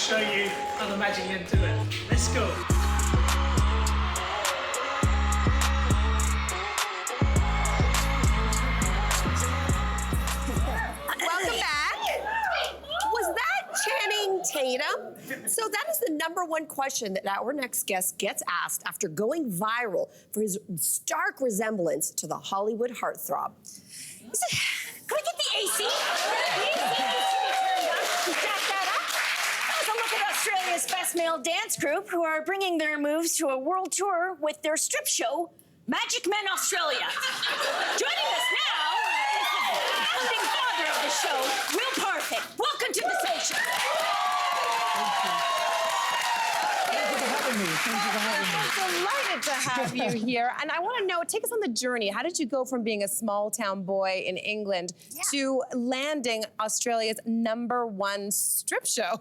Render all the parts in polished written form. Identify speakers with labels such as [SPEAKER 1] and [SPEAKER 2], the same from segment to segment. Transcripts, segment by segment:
[SPEAKER 1] show you how the magic men do it. Let's go.
[SPEAKER 2] Welcome back. Was that Channing Tatum? So that is the #1 question that our next guest gets asked after going viral for his stark resemblance to the Hollywood heartthrob.
[SPEAKER 3] Can we get the AC? Jack that up. That was a look at Australia's best male dance group, who are bringing their moves to a world tour with their strip show, Magic Men Australia. Joining us now is the founding father of the show, Will Parfitt. Welcome to the Social.
[SPEAKER 4] Thank you for having me.
[SPEAKER 2] I'm delighted to have you here. And I want to know, take us on the journey. How did you go from being a small town boy in England to landing Australia's #1 strip show?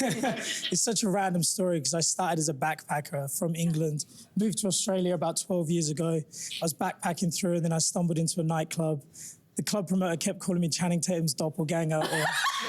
[SPEAKER 4] It's such a random story because I started as a backpacker from England, moved to Australia about 12 years ago. I was backpacking through and then I stumbled into a nightclub. The club promoter kept calling me Channing Tatum's doppelganger. Or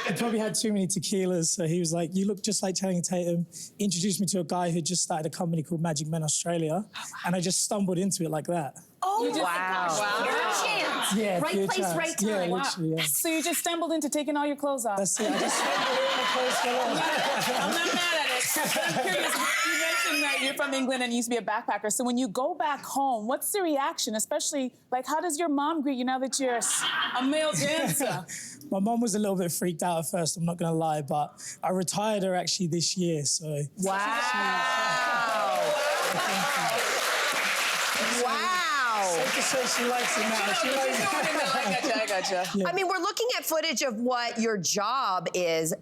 [SPEAKER 4] he probably had too many tequilas, so he was like, "You look just like Channing Tatum." Introduced me to a guy who just started a company called Magic Men Australia, and I just stumbled into it like that.
[SPEAKER 3] Oh, wow. Pure chance.
[SPEAKER 4] Yeah,
[SPEAKER 3] right
[SPEAKER 4] pure
[SPEAKER 3] place,
[SPEAKER 4] chance.
[SPEAKER 3] right time.
[SPEAKER 4] Yeah, literally, yeah.
[SPEAKER 5] So you just stumbled into taking all your clothes off?
[SPEAKER 4] That's it. I just stumbled in, my clothes fell off.
[SPEAKER 5] I'm not mad at it. I'm curious. You mentioned that you're from England and used to be a backpacker. So when you go back home, what's the reaction? Especially, like, how does your mom greet you now that you're a male dancer?
[SPEAKER 4] My mom was a little bit freaked out at first, I'm not gonna lie, but I retired her actually this year, so.
[SPEAKER 2] Wow.
[SPEAKER 4] Safe to say she likes it now. She likes it.
[SPEAKER 5] I gotcha.
[SPEAKER 4] Yeah.
[SPEAKER 2] I mean, we're looking at footage of what your job is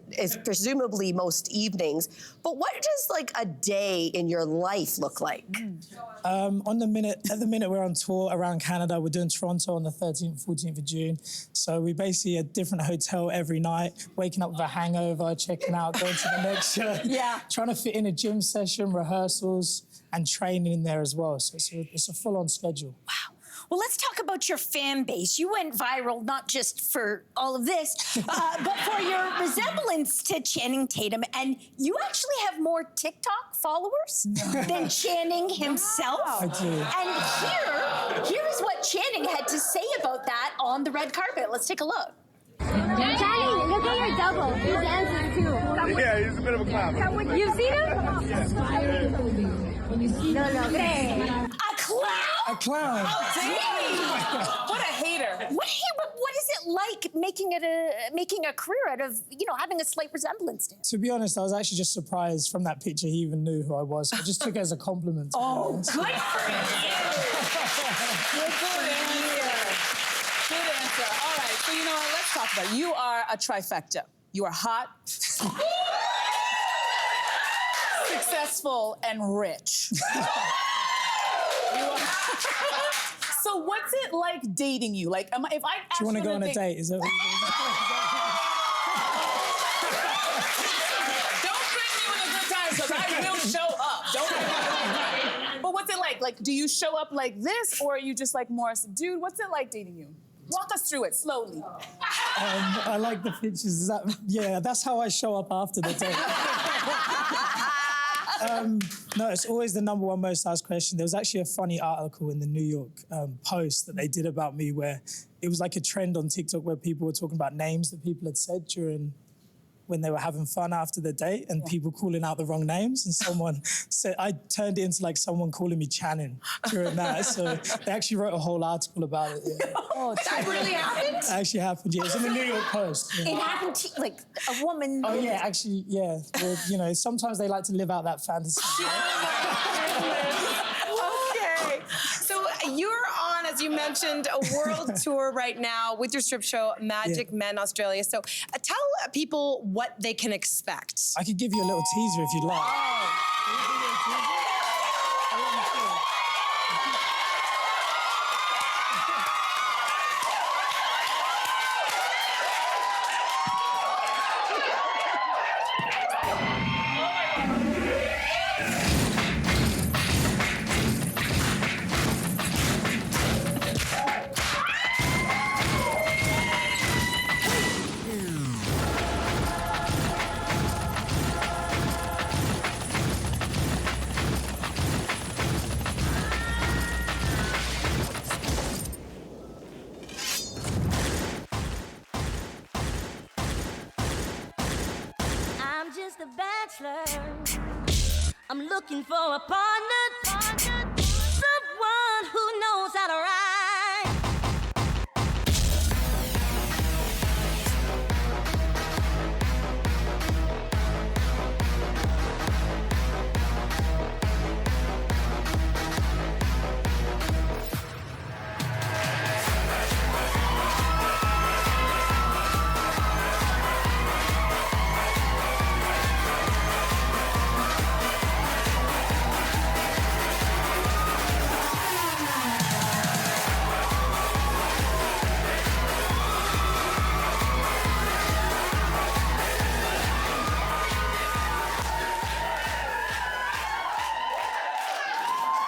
[SPEAKER 2] presumably most evenings, but what does like a day in your life look like?
[SPEAKER 4] At the minute we're on tour around Canada. We're doing Toronto on the 13th, 14th of June. So we basically a different hotel every night, waking up with a hangover, checking out, going to the next show.
[SPEAKER 5] Yeah.
[SPEAKER 4] Trying to fit in a gym session, rehearsals, and training in there as well. So it's a full-on schedule.
[SPEAKER 3] Wow. Well, let's talk about your fan base. You went viral not just for all of this, but for your resemblance to Channing Tatum. And you actually have more TikTok followers than Channing himself.
[SPEAKER 4] I do.
[SPEAKER 3] And here is what Channing had to say about that on the red carpet. Let's take a look.
[SPEAKER 6] Channing, look at your double. He dances too.
[SPEAKER 7] Yeah, he's a bit of a clown.
[SPEAKER 6] You've seen him?
[SPEAKER 7] Yes.
[SPEAKER 6] No.
[SPEAKER 3] A clown?
[SPEAKER 4] A clown.
[SPEAKER 3] Oh, dang.
[SPEAKER 5] What a hater.
[SPEAKER 3] What is it like making a career out of, having a slight resemblance to him?
[SPEAKER 4] To be honest, I was actually just surprised from that picture he even knew who I was. I just took it as a compliment.
[SPEAKER 3] Oh, good for you.
[SPEAKER 5] Good answer. All right, so let's talk about it. You are a trifecta. You are hot, successful, and rich. So what's it like dating you? Like, if I ask
[SPEAKER 4] Do you want to go on a
[SPEAKER 5] date?
[SPEAKER 4] date? Is that what
[SPEAKER 5] Don't bring me with a good time, because I will show up. Don't bring me with a good time. But what's it like? Like, do you show up like this, or are you just like more subdued? What's it like dating you? Walk us through it slowly.
[SPEAKER 4] I like the pictures. That's how I show up after the date. No, it's always the #1 most asked question. There was actually a funny article in the New York Post that they did about me where it was like a trend on TikTok where people were talking about names that people had said during when they were having fun after the date and people calling out the wrong names. And someone said, I turned it into like someone calling me Channing during that. So they actually wrote a whole article about it. Yeah.
[SPEAKER 3] Oh, that really happened?
[SPEAKER 4] It actually happened, yeah. It was in the New York Post. Yeah.
[SPEAKER 3] It happened to, like, a woman.
[SPEAKER 4] Oh, yeah, actually, yeah. Well, sometimes they like to live out that fantasy.
[SPEAKER 2] Okay. So you're on, as you mentioned, a world tour right now with your strip show, Magic Men Australia. So tell people what they can expect.
[SPEAKER 4] I could give you a little teaser if you'd like.
[SPEAKER 7] The Bachelor. I'm looking for a partner, someone who knows how to ride.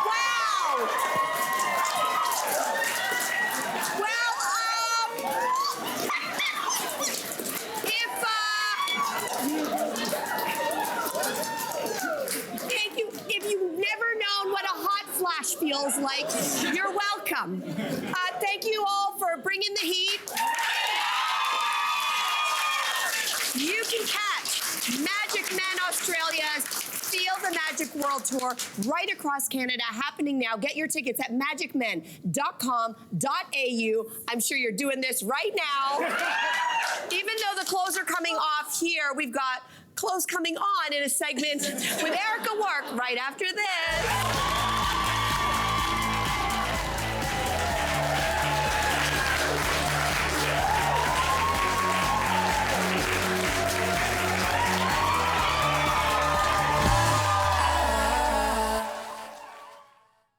[SPEAKER 2] Wow! Well, if you've never known what a hot flash feels like, you're welcome. Thank you all for bringing the heat. You can catch Magic Men Australia's Feel the Magic World Tour right across Canada, happening now. Get your tickets at magicmen.com.au. I'm sure you're doing this right now. Even though the clothes are coming off here, we've got clothes coming on in a segment with Erica Work right after this.